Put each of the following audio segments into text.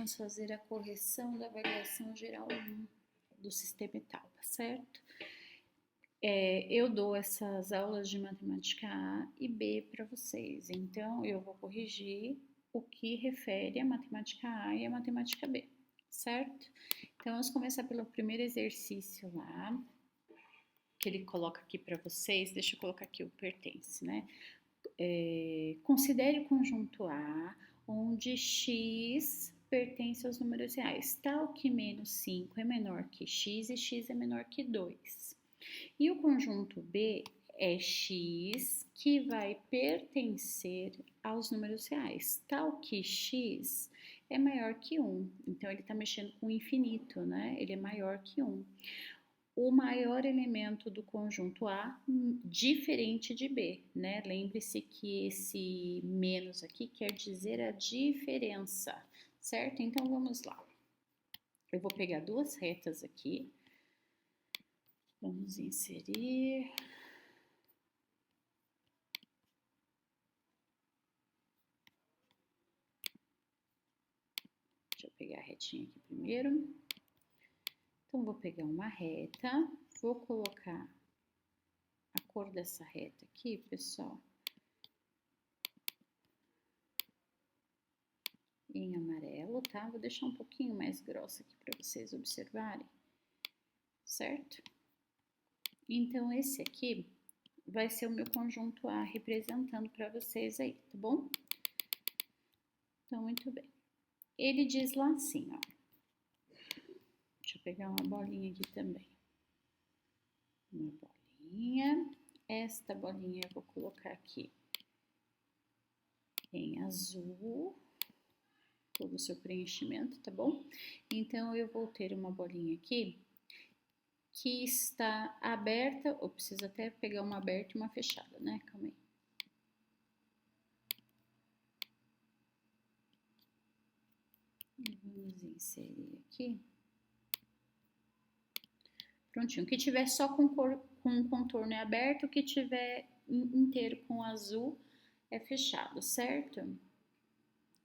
vamos fazer a correção da avaliação geral 1 do sistema etapa, certo? Eu dou essas aulas de matemática A e B para vocês, então eu vou corrigir o que refere à matemática A e à matemática B, certo? Então vamos começar pelo primeiro exercício lá, que ele coloca aqui para vocês. Deixa eu colocar aqui o pertence, né? Considere o conjunto A, onde x pertence aos números reais, tal que menos 5 é menor que x e x é menor que 2. E o conjunto B é x que vai pertencer aos números reais, tal que x é maior que 1. Então, ele está mexendo com o infinito, né? Ele é maior que 1. O maior elemento do conjunto A, diferente de B, né? Lembre-se que esse menos aqui quer dizer a diferença, certo? Então, vamos lá. Eu vou pegar duas retas aqui. Vamos inserir. Deixa eu pegar a retinha aqui primeiro. Então, vou pegar uma reta, vou colocar a cor dessa reta aqui, pessoal, em amarelo, tá? Vou deixar um pouquinho mais grossa aqui para vocês observarem, certo? Então, esse aqui vai ser o meu conjunto A representando para vocês aí, tá bom? Então, muito bem. Ele diz lá assim, ó. Deixa eu pegar uma bolinha aqui também. Uma bolinha. Esta bolinha eu vou colocar aqui em azul, todo o seu preenchimento, tá bom? Então, eu vou ter uma bolinha aqui que está aberta, ou preciso até pegar uma aberta e uma fechada, né? Calma aí. Vamos inserir aqui. Prontinho. O que tiver só com contorno é aberto, o que tiver inteiro com azul é fechado, certo?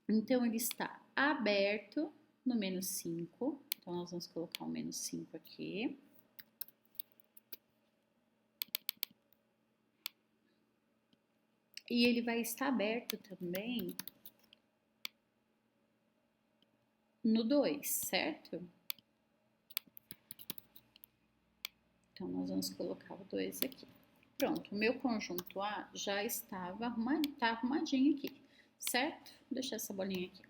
Então, ele está aberto no menos 5. Então, nós vamos colocar o menos 5 aqui. E ele vai estar aberto também no 2, certo? Então, nós vamos colocar o 2 aqui. Pronto, o meu conjunto A já estava arrumadinho aqui, certo? Vou deixar essa bolinha aqui.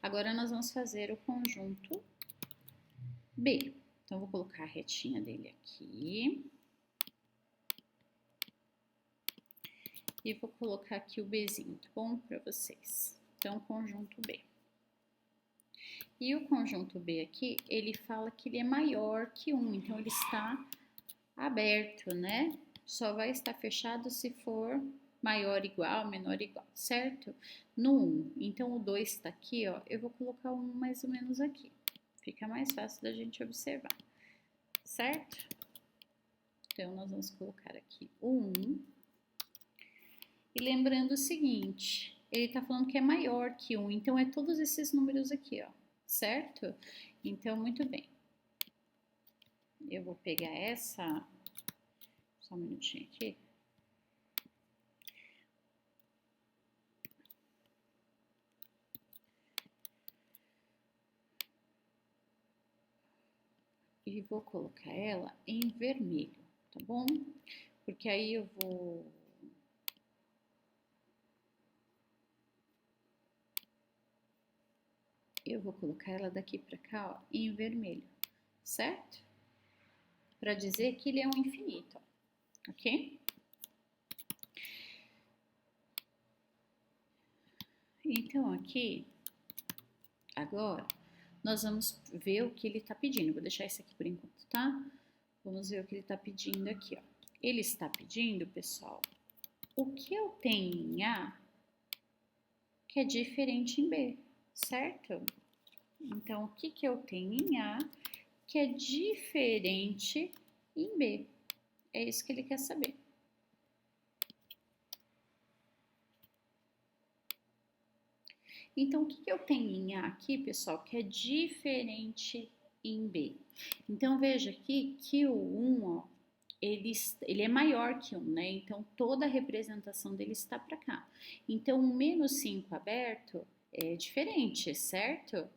Agora, nós vamos fazer o conjunto B. Então, vou colocar a retinha dele aqui. E vou colocar aqui o Bzinho, tá bom? Para vocês. Então, conjunto B. E o conjunto B aqui, ele fala que ele é maior que 1, então ele está aberto, né? Só vai estar fechado se for maior igual, menor igual, certo? No 1. Então, o 2 está aqui, ó. Eu vou colocar o 1 mais ou menos aqui. Fica mais fácil da gente observar, certo? Então, nós vamos colocar aqui o 1. E lembrando o seguinte, ele está falando que é maior que 1, então é todos esses números aqui, ó, certo? Então, muito bem. Eu vou pegar essa, só um minutinho aqui. E vou colocar ela em vermelho, tá bom? Porque aí eu vou... colocar ela daqui para cá, ó, em vermelho, certo? Para dizer que ele é um infinito, ó, ok? Então, aqui, agora, nós vamos ver o que ele está pedindo. Vou deixar isso aqui por enquanto, tá? Vamos ver o que ele está pedindo aqui, ó. Ele está pedindo, pessoal, o que eu tenho em A que é diferente em B, certo? Então, o que eu tenho em A que é diferente em B? É isso que ele quer saber. Então, o que eu tenho em A aqui, pessoal, que é diferente em B? Então, veja aqui que o 1, ó, ele é maior que 1, né? Então, toda a representação dele está para cá. Então, o menos 5 aberto é diferente, certo?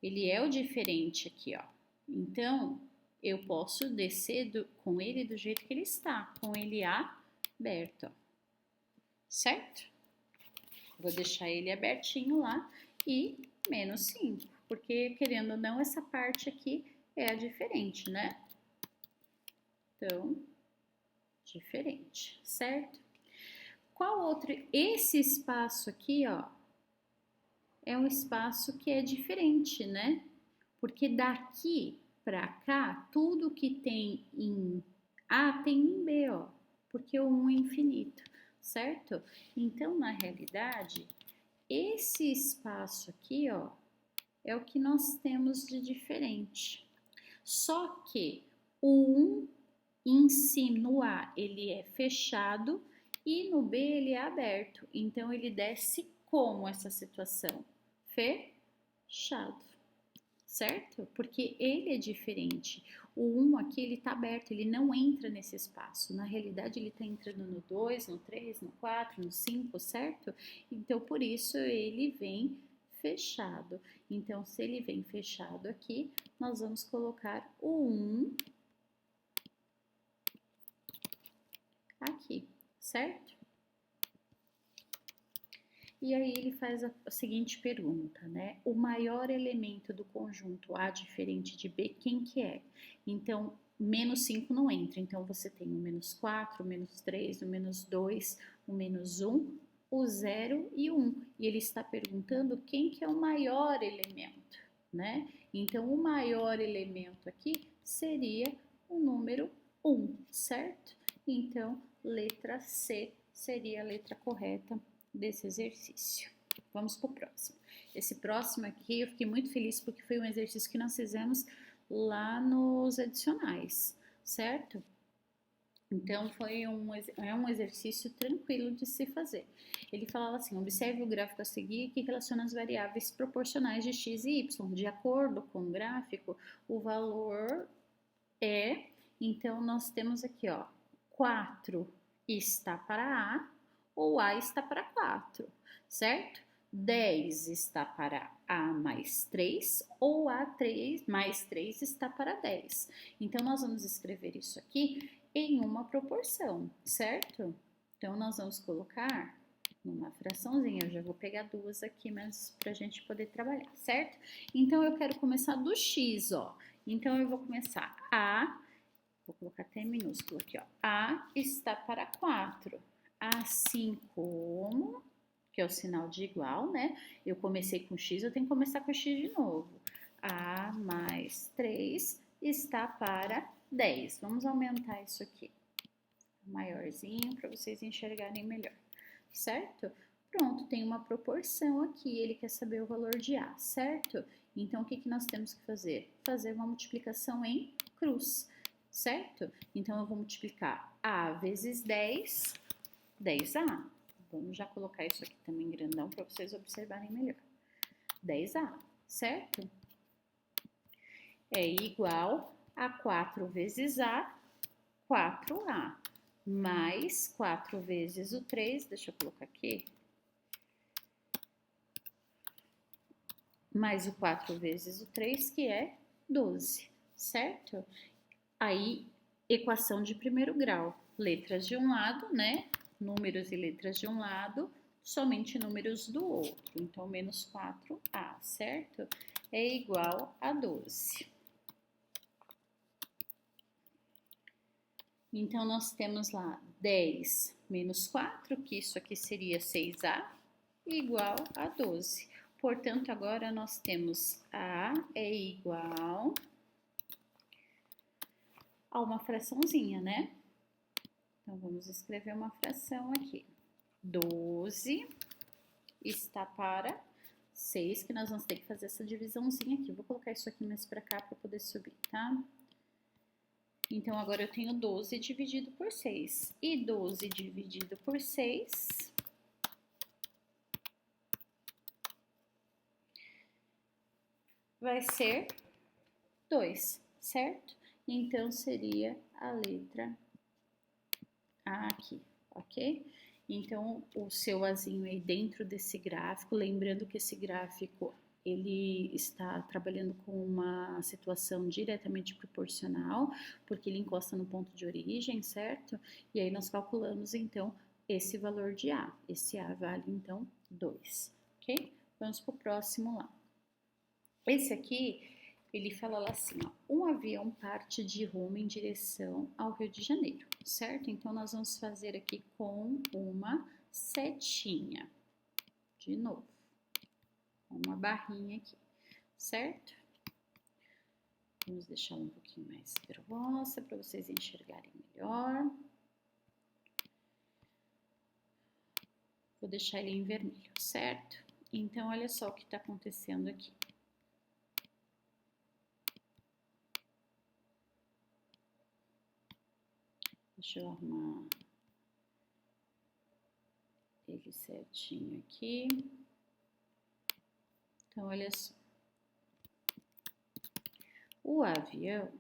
Ele é o diferente aqui, ó. Então, eu posso descer com ele do jeito que ele está, com ele aberto, ó. Certo? Vou deixar ele abertinho lá e menos 5, porque querendo ou não, essa parte aqui é a diferente, né? Então, diferente, certo? Qual outro? Esse espaço aqui, ó, é um espaço que é diferente, né? Porque daqui para cá, tudo que tem em A tem em B, ó, porque o 1 é infinito, certo? Então, na realidade, esse espaço aqui, ó, é o que nós temos de diferente. Só que o 1 em cima, no A, ele é fechado e no B ele é aberto. Então, ele desce como essa situação? Fechado, certo? Porque ele é diferente. O 1 aqui, ele tá aberto, ele não entra nesse espaço. Na realidade, ele tá entrando no 2, no 3, no 4, no 5, certo? Então, por isso, ele vem fechado. Então, se ele vem fechado aqui, nós vamos colocar o 1 aqui, certo? E aí ele faz a seguinte pergunta, né? O maior elemento do conjunto A diferente de B, quem que é? Então, menos 5 não entra. Então, você tem o menos 4, o menos 3, o menos 2, o menos 1, o 0 e o 1. E ele está perguntando quem que é o maior elemento, né? Então, o maior elemento aqui seria o número 1, certo? Então, letra C seria a letra correta desse exercício. Vamos para o próximo. Esse próximo aqui eu fiquei muito feliz porque foi um exercício que nós fizemos lá nos adicionais, certo? Então é um exercício tranquilo de se fazer. Ele falava assim: observe o gráfico a seguir que relaciona as variáveis proporcionais de x e y. De acordo com o gráfico, o valor é. Então nós temos aqui, ó, 4 está para A ou A está para 4, certo? 10 está para A mais 3 ou A3 mais 3 está para 10. Então, nós vamos escrever isso aqui em uma proporção, certo? Então, nós vamos colocar numa fraçãozinha. Eu já vou pegar duas aqui, mas para a gente poder trabalhar, certo? Então, eu quero começar do x, ó. Então, eu vou começar vou colocar até em minúsculo aqui, ó. A está para 4. Assim como, que é o sinal de igual, né? Eu comecei com x, eu tenho que começar com x de novo. A mais 3 está para 10. Vamos aumentar isso aqui. Maiorzinho, para vocês enxergarem melhor, certo? Pronto, tem uma proporção aqui, ele quer saber o valor de A, certo? Então, o que nós temos que fazer? Fazer uma multiplicação em cruz, certo? Então, eu vou multiplicar A vezes 10, 10A. Vamos já colocar isso aqui também grandão para vocês observarem melhor. 10A, certo? É igual a 4 vezes A, 4A, mais 4 vezes o 3, deixa eu colocar aqui, mais o 4 vezes o 3, que é 12, certo? Aí, equação de primeiro grau, letras de um lado, né? Números e letras de um lado, somente números do outro. Então, menos 4A, certo? É igual a 12. Então, nós temos lá 10 menos 4, que isso aqui seria 6A, igual a 12. Portanto, agora nós temos A é igual a uma fraçãozinha, né? Então, vamos escrever uma fração aqui. 12 está para 6, que nós vamos ter que fazer essa divisãozinha aqui. Vou colocar isso aqui mais para cá para poder subir, tá? Então, agora eu tenho 12 dividido por 6. E 12 dividido por 6 vai ser 2, certo? Então, seria a letra A aqui, ok? Então, o seu azinho aí dentro desse gráfico, lembrando que esse gráfico, ele está trabalhando com uma situação diretamente proporcional, porque ele encosta no ponto de origem, certo? E aí nós calculamos, então, esse valor de A. Esse A vale, então, 2, ok? Vamos para o próximo lá. Esse aqui, ele fala lá assim, ó, um avião parte de Roma em direção ao Rio de Janeiro, certo? Então, nós vamos fazer aqui com uma setinha, de novo, uma barrinha aqui, certo? Vamos deixar um pouquinho mais grossa para vocês enxergarem melhor. Vou deixar ele em vermelho, certo? Então, olha só o que está acontecendo aqui. Deixa eu arrumar ele certinho aqui. Então, olha só. O avião,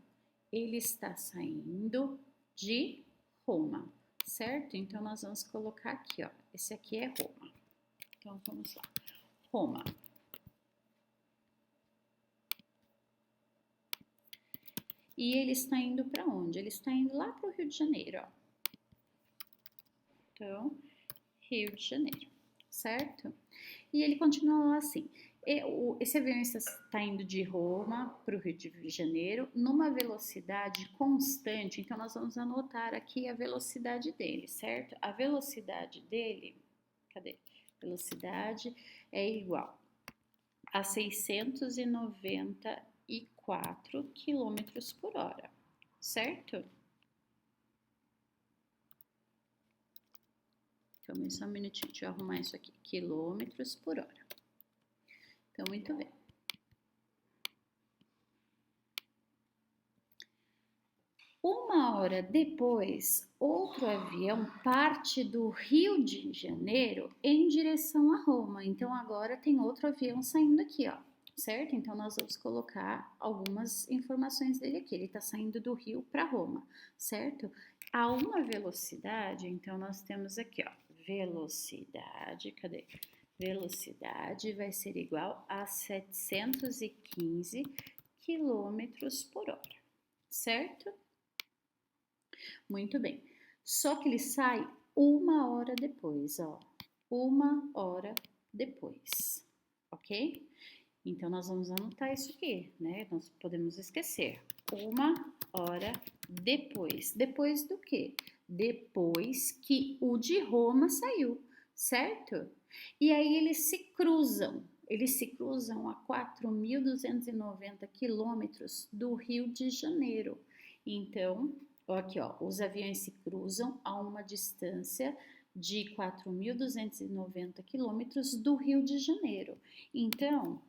ele está saindo de Roma, certo? Então, nós vamos colocar aqui, ó. Esse aqui é Roma. Então, vamos lá. Roma. E ele está indo para onde? Ele está indo lá para o Rio de Janeiro, ó. Então, Rio de Janeiro, certo? E ele continua lá assim. Esse avião está indo de Roma para o Rio de Janeiro numa velocidade constante. Então, nós vamos anotar aqui a velocidade dele, certo? A velocidade dele, cadê? Velocidade é igual a 694 quilômetros por hora, certo? Então, só um minutinho, deixa eu arrumar isso aqui. Quilômetros por hora. Então, muito bem. Uma hora depois, outro avião parte do Rio de Janeiro em direção a Roma. Então, agora tem outro avião saindo aqui, ó, certo? Então, nós vamos colocar algumas informações dele aqui. Ele está saindo do Rio para Roma, certo? A uma velocidade, então, nós temos aqui, ó, velocidade, cadê? Velocidade vai ser igual a 715 quilômetros por hora, certo? Muito bem. Só que ele sai uma hora depois, ó. Uma hora depois, ok? Então, nós vamos anotar isso aqui, né? Nós podemos esquecer. Uma hora depois. Depois do quê? Depois que o de Roma saiu, certo? E aí eles se cruzam. Eles se cruzam a 4.290 quilômetros do Rio de Janeiro. Então, aqui, ó, os aviões se cruzam a uma distância de 4.290 quilômetros do Rio de Janeiro. Então,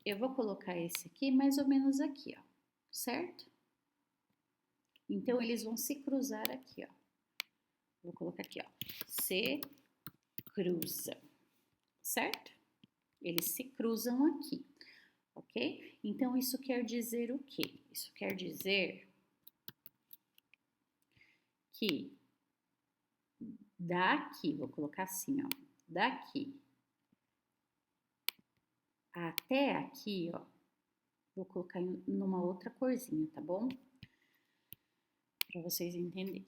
eu vou colocar esse aqui mais ou menos aqui, ó, certo? Então, eles vão se cruzar aqui, ó. Vou colocar aqui, ó, se cruzam, certo? Eles se cruzam aqui, ok? Então, isso quer dizer o quê? Isso quer dizer que daqui, vou colocar assim, ó, daqui até aqui, ó, vou colocar numa outra corzinha, tá bom? Para vocês entenderem.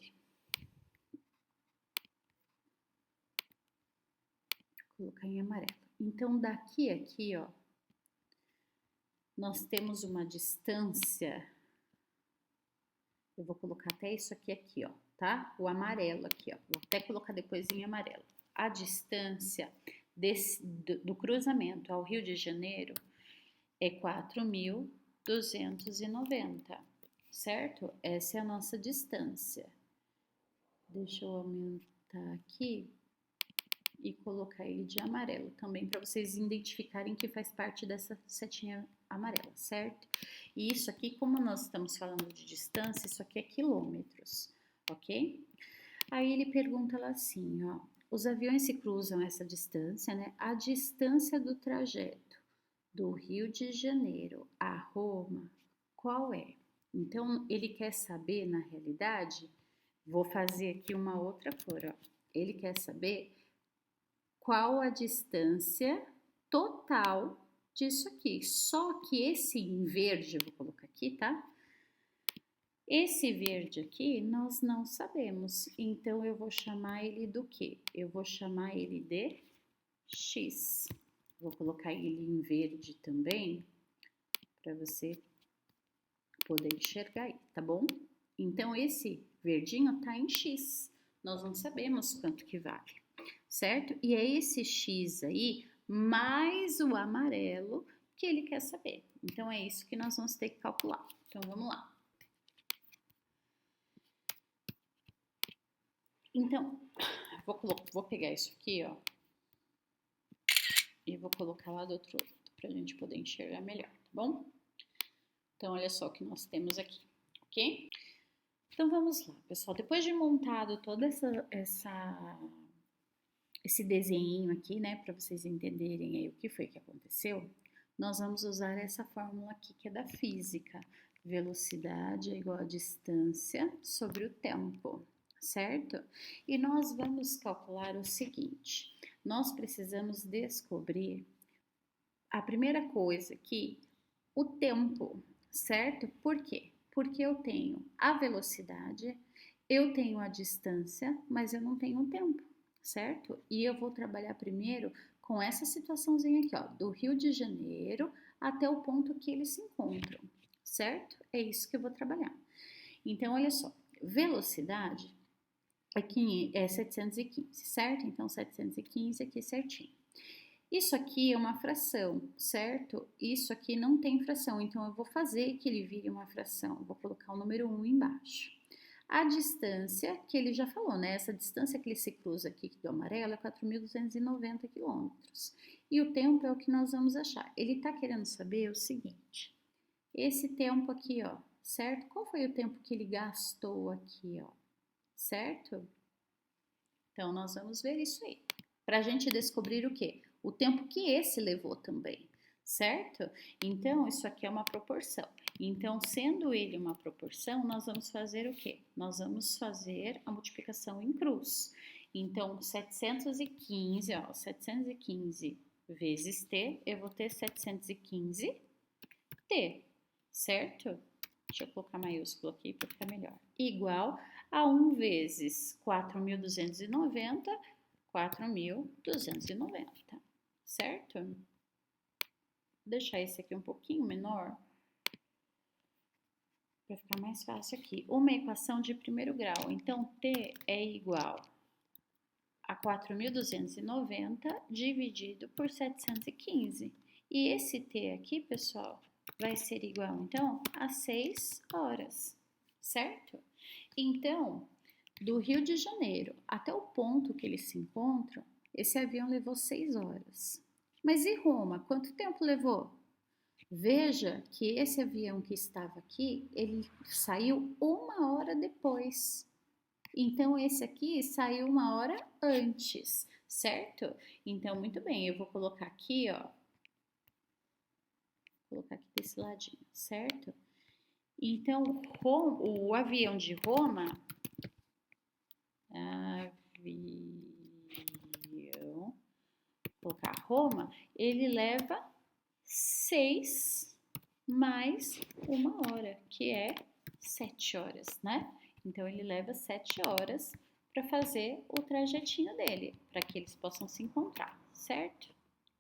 Vou colocar em amarelo. Então, daqui a aqui, ó, nós temos uma distância. Eu vou colocar até isso aqui, ó, tá? O amarelo aqui, ó. Vou até colocar depois em amarelo. A distância do cruzamento ao Rio de Janeiro é 4.290, certo? Essa é a nossa distância. Deixa eu aumentar aqui e colocar ele de amarelo também, para vocês identificarem que faz parte dessa setinha amarela, certo? E isso aqui, como nós estamos falando de distância, isso aqui é quilômetros, ok? Aí ele pergunta lá assim, ó, os aviões se cruzam essa distância, né? A distância do trajeto do Rio de Janeiro a Roma, qual é? Então, ele quer saber, na realidade, vou fazer aqui uma outra cor, ó. Ele quer saber qual a distância total disso aqui. Só que esse em verde, eu vou colocar aqui, tá? Esse verde aqui, nós não sabemos. Então, eu vou chamar ele do quê? Eu vou chamar ele de X. Vou colocar ele em verde também, para você poder enxergar aí, tá bom? Então, esse verdinho tá em X. Nós não sabemos quanto que vale, certo? E é esse X aí, mais o amarelo, que ele quer saber. Então, é isso que nós vamos ter que calcular. Então, vamos lá. Então, vou pegar isso aqui, ó, e vou colocar lá do outro lado, pra gente poder enxergar melhor, tá bom? Então, olha só o que nós temos aqui, ok? Então, vamos lá, pessoal. Depois de montado todo esse desenho aqui, né, para vocês entenderem aí o que foi que aconteceu, nós vamos usar essa fórmula aqui, que é da física. Velocidade é igual a distância sobre o tempo, certo? E nós vamos calcular o seguinte, nós precisamos descobrir a primeira coisa aqui, o tempo, certo? Por quê? Porque eu tenho a velocidade, eu tenho a distância, mas eu não tenho o tempo, certo? E eu vou trabalhar primeiro com essa situaçãozinha aqui, ó, do Rio de Janeiro até o ponto que eles se encontram, certo? É isso que eu vou trabalhar. Então, olha só, velocidade é 715, certo? Então, 715 aqui certinho. Isso aqui é uma fração, certo? Isso aqui não tem fração, então eu vou fazer que ele vire uma fração. Eu vou colocar o número 1 embaixo. A distância, que ele já falou, né? Essa distância que ele se cruza aqui do amarelo é 4.290 quilômetros. E o tempo é o que nós vamos achar. Ele está querendo saber o seguinte, esse tempo aqui, ó, certo? Qual foi o tempo que ele gastou aqui, ó, certo? Então, nós vamos ver isso aí. Para a gente descobrir o quê? O tempo que esse levou também, certo? Então, isso aqui é uma proporção. Então, sendo ele uma proporção, nós vamos fazer o quê? Nós vamos fazer a multiplicação em cruz. Então, 715, ó, 715 vezes t, eu vou ter 715 t, certo? Deixa eu colocar maiúsculo aqui para ficar melhor. Igual a 1 vezes 4.290, 4.290, certo? Vou deixar esse aqui um pouquinho menor, para ficar mais fácil aqui. Uma equação de primeiro grau, então T é igual a 4.290 dividido por 715. E esse T aqui, pessoal, vai ser igual, então, a 6 horas, certo? Então, do Rio de Janeiro até o ponto que eles se encontram, esse avião levou 6 horas. Mas e Roma? Quanto tempo levou? Veja que esse avião que estava aqui, ele saiu 1 hora depois. Então, esse aqui saiu 1 hora antes, certo? Então, muito bem, eu vou colocar aqui, ó. Vou colocar aqui desse ladinho, certo? Então, o avião de Roma, vou colocar Roma, ele leva 6 mais 1 hora, que é 7 horas, né? Então, ele leva 7 horas para fazer o trajetinho dele, para que eles possam se encontrar, certo?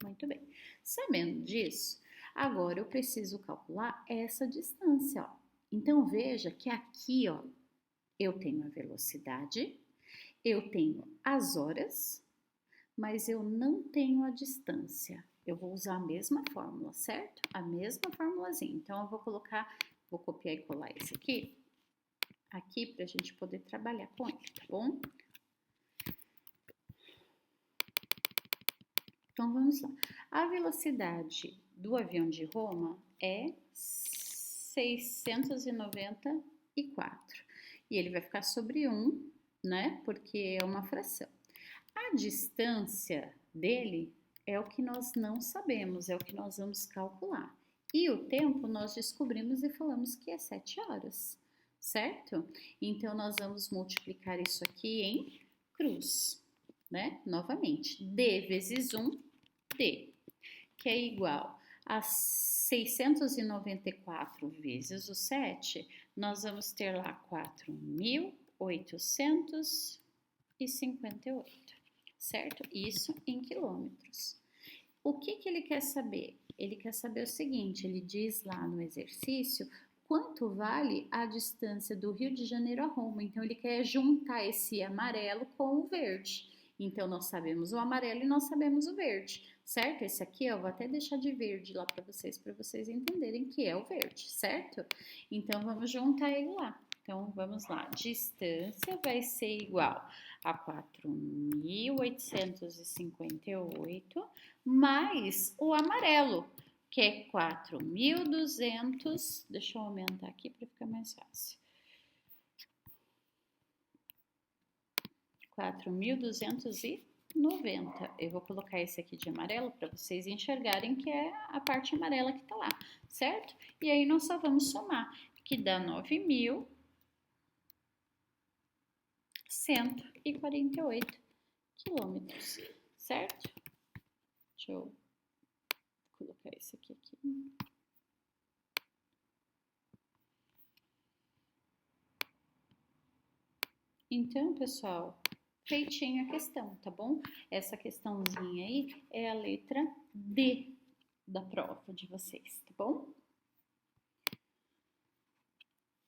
Muito bem. Sabendo disso, agora eu preciso calcular essa distância, ó. Então, veja que aqui, ó, eu tenho a velocidade, eu tenho as horas, mas eu não tenho a distância. Eu vou usar a mesma fórmula, certo? A mesma formulazinha. Então, eu vou colocar, vou copiar e colar esse aqui para a gente poder trabalhar com ele, tá bom? Então, vamos lá. A velocidade do avião de Roma é 694. E ele vai ficar sobre 1, né? Porque é uma fração. A distância dele é o que nós não sabemos, é o que nós vamos calcular. E o tempo nós descobrimos e falamos que é 7 horas, certo? Então, nós vamos multiplicar isso aqui em cruz, né? Novamente, D vezes 1, D, que é igual a 694 vezes o 7, nós vamos ter lá 4.858, certo? Isso em quilômetros. O que ele quer saber? Ele quer saber o seguinte, ele diz lá no exercício quanto vale a distância do Rio de Janeiro a Roma. Então, ele quer juntar esse amarelo com o verde. Então, nós sabemos o amarelo e nós sabemos o verde, certo? Esse aqui, eu vou até deixar de verde lá para vocês entenderem que é o verde, certo? Então, vamos juntar ele lá. Então, vamos lá. Distância vai ser igual a 4.858 mais o amarelo, que é 4.200. Deixa eu aumentar aqui para ficar mais fácil. 4.290. Eu vou colocar esse aqui de amarelo para vocês enxergarem que é a parte amarela que tá lá, certo? E aí nós só vamos somar, que dá 9.148 quilômetros, certo? Deixa eu colocar esse aqui. Então, pessoal, feitinha a questão, tá bom? Essa questãozinha aí é a letra D da prova de vocês, tá bom?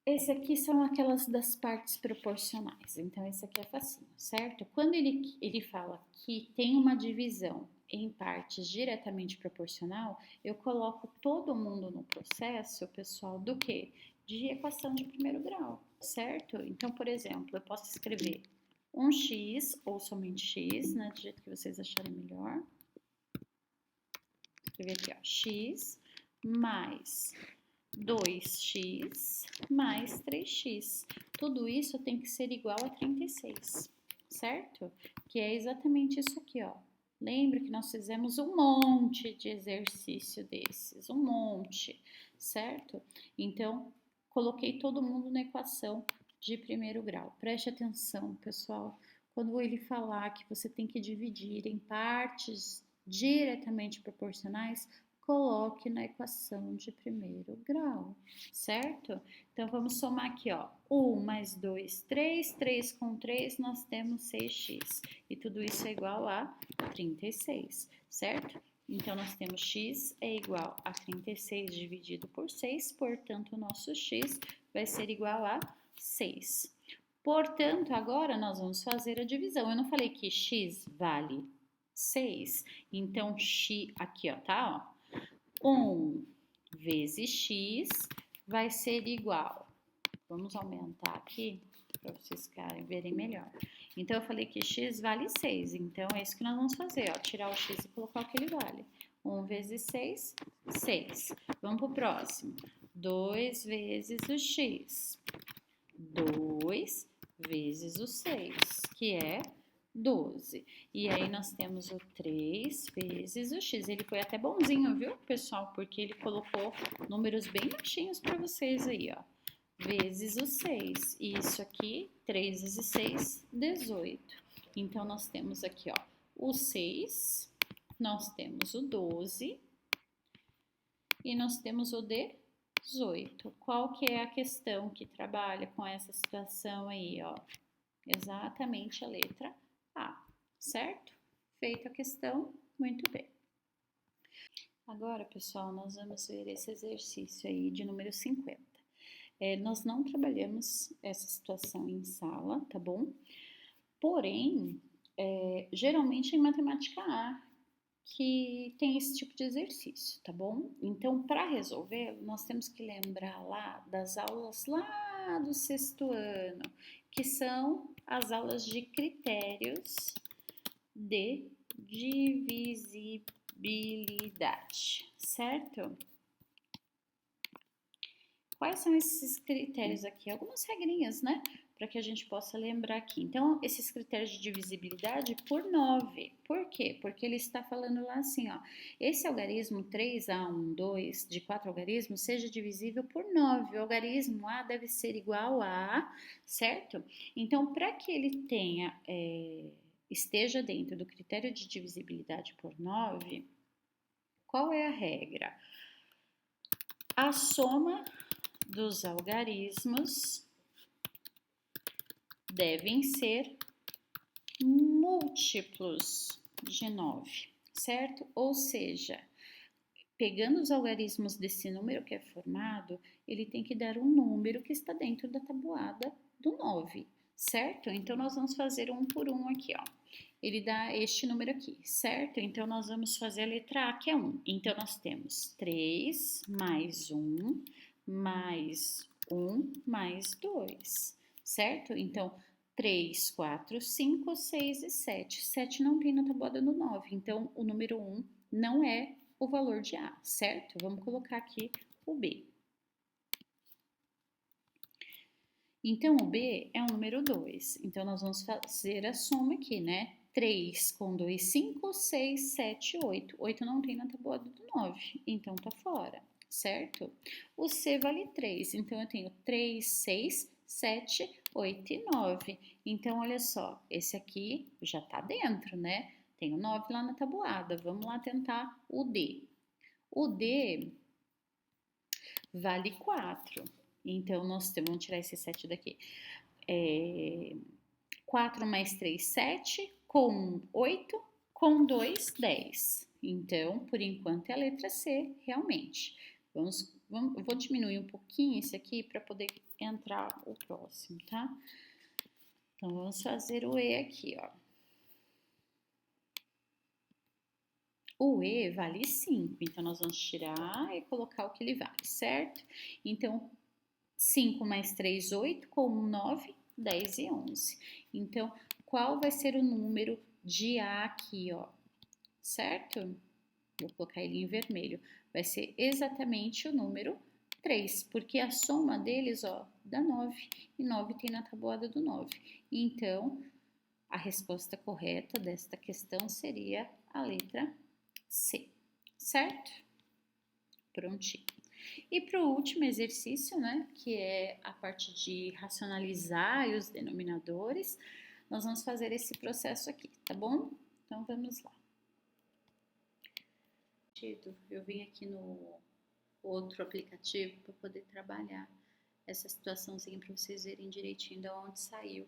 Esse aqui são aquelas das partes proporcionais, então esse aqui é facinho, certo? Quando ele fala que tem uma divisão em partes diretamente proporcional, eu coloco todo mundo no processo, pessoal, do quê? De equação de primeiro grau, certo? Então, por exemplo, eu posso escrever um x, ou somente x, né, do jeito que vocês acharem melhor. Escrever aqui, ó, x mais 2x mais 3x. Tudo isso tem que ser igual a 36, certo? Que é exatamente isso aqui, ó. Lembra que nós fizemos um monte de exercício desses, um monte, certo? Então, coloquei todo mundo na equação de primeiro grau. Preste atenção, pessoal, quando ele falar que você tem que dividir em partes diretamente proporcionais, coloque na equação de primeiro grau, certo? Então, vamos somar aqui, ó. 1 mais 2, 3. 3 com 3, nós temos 6x. E tudo isso é igual a 36, certo? Então, nós temos x é igual a 36 dividido por 6, portanto, o nosso x vai ser igual a 6. Portanto, agora nós vamos fazer a divisão. Eu não falei que x vale 6? Então, x, aqui, ó, tá, ó. 1 vezes x vai ser igual. Vamos aumentar aqui para vocês verem melhor. Então, eu falei que x vale 6. Então, é isso que nós vamos fazer, ó. Tirar o x e colocar o que ele vale. 1 vezes 6, 6. Vamos pro próximo. 2 vezes o x. 2 vezes o 6, que é 12. E aí, nós temos o 3 vezes o x. Ele foi até bonzinho, viu, pessoal? Porque ele colocou números bem baixinhos para vocês aí, ó. Vezes o 6. E isso aqui, 3 vezes 6, 18. Então, nós temos aqui, ó, o 6, nós temos o 12 e nós temos o 18. Qual que é a questão que trabalha com essa situação aí, ó? Exatamente a letra A, certo? Feita a questão, muito bem. Agora, pessoal, nós vamos ver esse exercício aí de número 50. Nós não trabalhamos essa situação em sala, tá bom? Porém, geralmente em matemática A, que tem esse tipo de exercício, tá bom? Então, para resolver, nós temos que lembrar lá das aulas lá do 6º ano, que são as aulas de critérios de divisibilidade, certo? Quais são esses critérios aqui? Algumas regrinhas, né? para que a gente possa lembrar aqui. Então, esses critérios de divisibilidade por 9. Por quê? Porque ele está falando lá assim, ó, esse algarismo 3A12 de 4 algarismos seja divisível por 9. O algarismo A deve ser igual a, certo? Então, para que ele tenha, esteja dentro do critério de divisibilidade por 9, qual é a regra? A soma dos algarismos devem ser múltiplos de 9, certo? Ou seja, pegando os algarismos desse número que é formado, ele tem que dar um número que está dentro da tabuada do 9, certo? Então, nós vamos fazer um por um aqui, ó. Ele dá este número aqui, certo? Então, nós vamos fazer a letra A, que é 1. Então, nós temos 3 mais 1 mais 1 mais 2, certo? Então, 3, 4, 5, 6 e 7. 7 não tem na tabuada do 9, então o número 1 não é o valor de A, certo? Vamos colocar aqui o B. Então, o B é o número 2. Então, nós vamos fazer a soma aqui, né? 3 com 2, 5, 6, 7, 8. 8 não tem na tabuada do 9, então tá fora, certo? O C vale 3, então eu tenho 3, 6, 7, 8 e 9. Então, olha só, esse aqui já tá dentro, né? Tem o 9 lá na tabuada. Vamos lá tentar o D. O D vale 4. Então, nós vamos tirar esse 7 daqui. 4 mais 3, 7. Com 8. Com 2, 10. Então, por enquanto, é a letra C, realmente. Eu vou diminuir um pouquinho esse aqui para poder entrar o próximo, tá? Então, vamos fazer o E aqui, ó. O E vale 5, então nós vamos tirar e colocar o que ele vale, certo? Então, 5 mais 3, 8, com 1, 9, 10 e 11. Então, qual vai ser o número de A aqui, ó? Certo? Vou colocar ele em vermelho. Vai ser exatamente o número 3, porque a soma deles, ó, dá 9. E 9 tem na tabuada do 9. Então, a resposta correta desta questão seria a letra C, certo? Prontinho. E para o último exercício, né, que é a parte de racionalizar os denominadores, nós vamos fazer esse processo aqui, tá bom? Então, vamos lá. Eu vim aqui no outro aplicativo para poder trabalhar essa situaçãozinha para vocês verem direitinho de onde saiu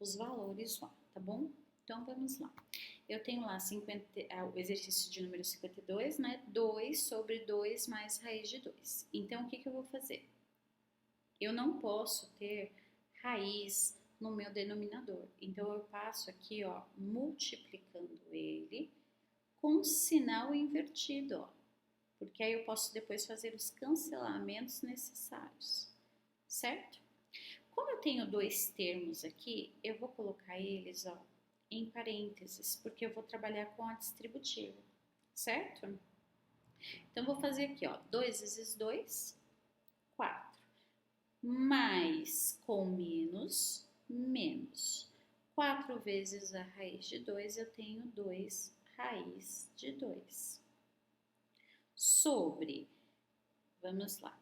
os valores lá, tá bom? Então, vamos lá. Eu tenho lá o exercício de número 52, né? 2 sobre 2 mais raiz de 2. Então, o que eu vou fazer? Eu não posso ter raiz no meu denominador. Então, eu passo aqui, ó, multiplicando ele com sinal invertido, ó. Porque aí eu posso depois fazer os cancelamentos necessários, certo? Como eu tenho dois termos aqui, eu vou colocar eles, ó, em parênteses, porque eu vou trabalhar com a distributiva, certo? Então, vou fazer aqui, ó, 2 vezes 2, 4, mais com menos, menos. 4 vezes a raiz de 2, eu tenho 2 raiz de 2. Sobre, vamos lá,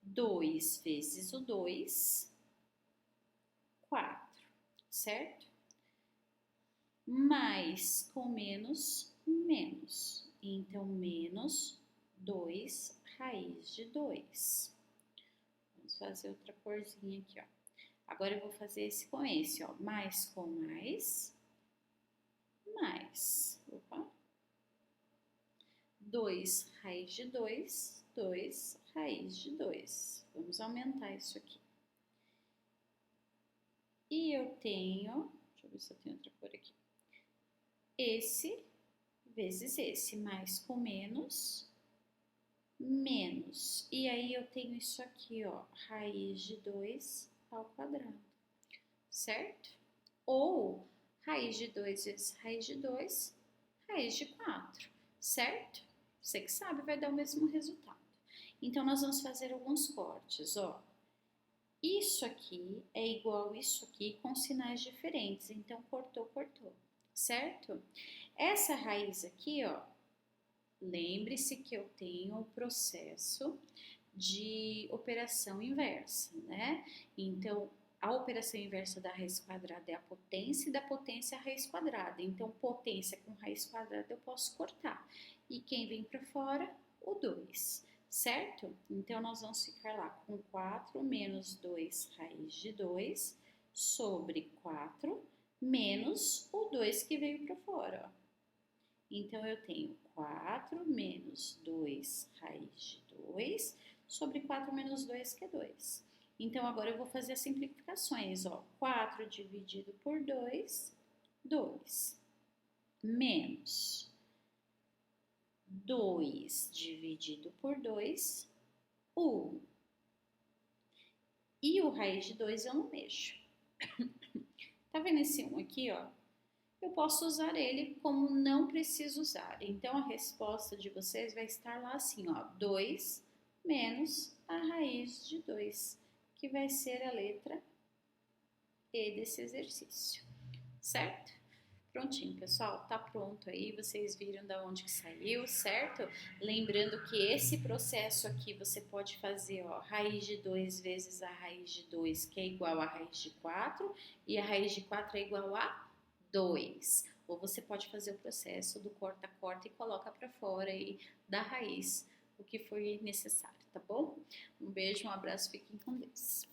2 vezes o 2, 4, certo? Mais com menos, menos. Então, menos 2 raiz de 2. Vamos fazer outra corzinha aqui, ó. Agora, eu vou fazer esse com esse, ó. Mais com mais, mais. Opa. 2 raiz de 2, 2 raiz de 2. Vamos aumentar isso aqui. E eu tenho, deixa eu ver se eu tenho outra cor aqui. Esse vezes esse, mais com menos, menos. E aí eu tenho isso aqui, ó, raiz de 2 ao quadrado, certo? Ou raiz de 2 vezes raiz de 2, raiz de 4, certo? Você que sabe, vai dar o mesmo resultado. Então, nós vamos fazer alguns cortes, ó. isso aqui é igual isso aqui com sinais diferentes, então cortou, certo? Essa raiz aqui, ó, lembre-se que eu tenho o processo de operação inversa, né? Então, a operação inversa da raiz quadrada é a potência e da potência a raiz quadrada. Então, potência com raiz quadrada eu posso cortar. E quem vem para fora? O 2, certo? Então, nós vamos ficar lá com 4 menos 2 raiz de 2 sobre 4 menos o 2 que veio para fora, ó. Então, eu tenho 4 menos 2 raiz de 2 sobre 4 menos 2, que é 2. Então, agora eu vou fazer as simplificações, ó. 4 dividido por 2, 2. Menos 2 dividido por 2, 1. E o raiz de 2 eu não mexo. Tá vendo esse 1 aqui, ó? Eu posso usar ele como não preciso usar. Então, a resposta de vocês vai estar lá assim, ó. 2 menos a raiz de 2, que vai ser a letra E desse exercício, certo? Prontinho, pessoal, tá pronto aí, vocês viram da onde que saiu, certo? Lembrando que esse processo aqui você pode fazer, ó, raiz de 2 vezes a raiz de 2, que é igual a raiz de 4, e a raiz de 4 é igual a 2. Ou você pode fazer o processo do corta-corta e coloca para fora aí da raiz o que foi necessário, tá bom? Um beijo, um abraço, fiquem com Deus.